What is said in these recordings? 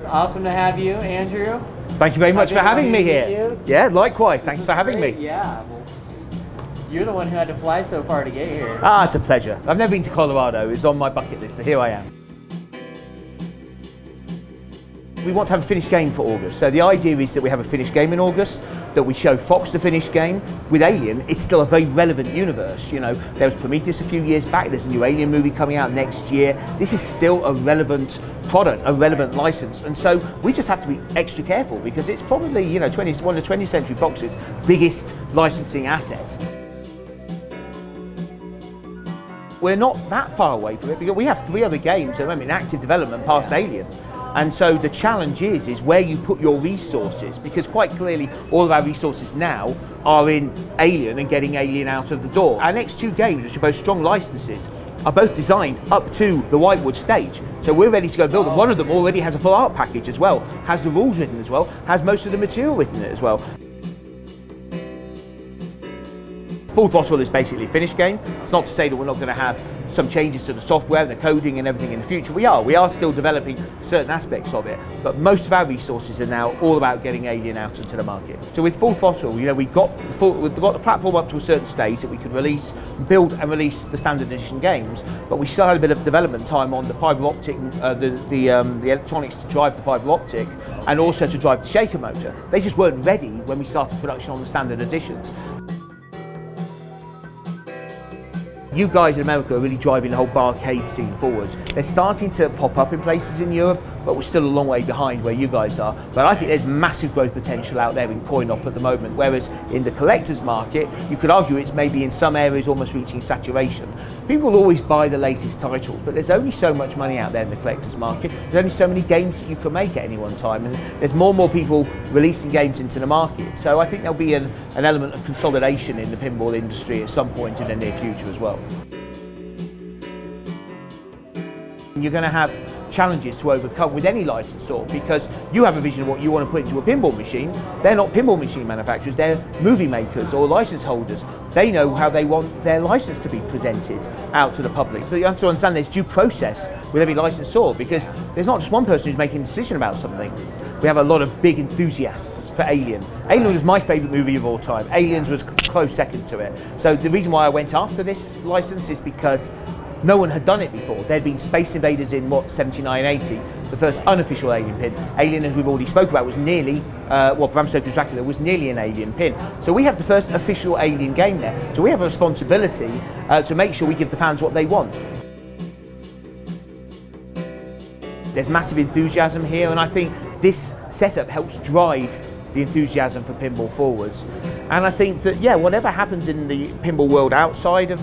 It's awesome to have you, Andrew. Thank you very much for having me here. Yeah, likewise. Thanks for having me. Yeah. Well, you're the one who had to fly so far to get here. Ah, it's a pleasure. I've never been to Colorado. It's on my bucket list, so here I am. We want to have a finished game for August. So the idea is that we have a finished game in August, that we show Fox the finished game. With Alien, it's still a very relevant universe. You know, there was Prometheus a few years back, there's a new Alien movie coming out next year. This is still a relevant product, a relevant license. And so we just have to be extra careful because it's probably, you know, one of 20th Century Fox's biggest licensing assets. We're not that far away from it because we have 3 other games that are in active development past Alien. And so the challenge is where you put your resources, because quite clearly all of our resources now are in Alien and getting Alien out of the door. Our next 2 games, which are both strong licenses, are both designed up to the Whitewood stage. So we're ready to go build them. One of them already has a full art package as well, has the rules written as well, has most of the material written in it as well. Full Throttle is basically a finished game. It's not to say that we're not going to have some changes to the software and the coding and everything in the future. We are still developing certain aspects of it, but most of our resources are now all about getting Alien out into the market. So with Full Throttle, you know, we've got the platform up to a certain stage that we could build and release the standard edition games, but we still had a bit of development time on the fibre optic, the electronics to drive the fibre optic, and also to drive the shaker motor. They just weren't ready when we started production on the standard editions. You guys in America are really driving the whole barcade scene forwards. They're starting to pop up in places in Europe, but we're still a long way behind where you guys are. But I think there's massive growth potential out there in coin-op at the moment, whereas in the collector's market, you could argue it's maybe in some areas almost reaching saturation. People will always buy the latest titles, but there's only so much money out there in the collector's market. There's only so many games that you can make at any one time, and there's more and more people releasing games into the market. So I think there'll be an element of consolidation in the pinball industry at some point in the near future as well. You're going to have challenges to overcome with any licensor because you have a vision of what you want to put into a pinball machine. They're not pinball machine manufacturers, they're movie makers or license holders. They know how they want their license to be presented out to the public. But you have to understand there's due process with every licensor because there's not just one person who's making a decision about something. We have a lot of big enthusiasts for Alien. Alien was my favourite movie of all time. Aliens was close second to it. So the reason why I went after this license is because no one had done it before. There'd been Space Invaders in, 79, 80, the first unofficial Alien pin. Alien, as we've already spoke about, was nearly, Bram Stoker's Dracula was nearly an Alien pin. So we have the first official Alien game there. So we have a responsibility to make sure we give the fans what they want. There's massive enthusiasm here, and I think this setup helps drive the enthusiasm for pinball forwards. And I think that, yeah, whatever happens in the pinball world outside of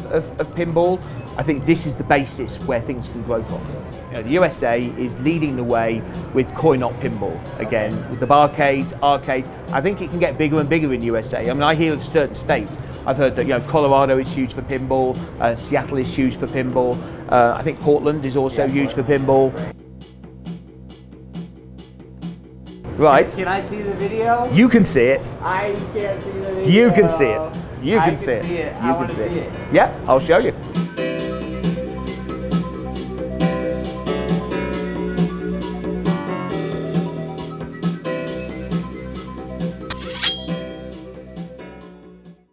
pinball, I think this is the basis where things can grow from. You know, the USA is leading the way with coin-op pinball. Again, with the barcades, arcades, I think it can get bigger and bigger in USA. I mean, I hear of certain states. I've heard that, you know, Colorado is huge for pinball, Seattle is huge for pinball. I think Portland is also huge for pinball. Right. Can I see the video? You can see it. I can't see the video. You can see it. You can see it. I can see it. I want to see it. Yeah, I'll show you.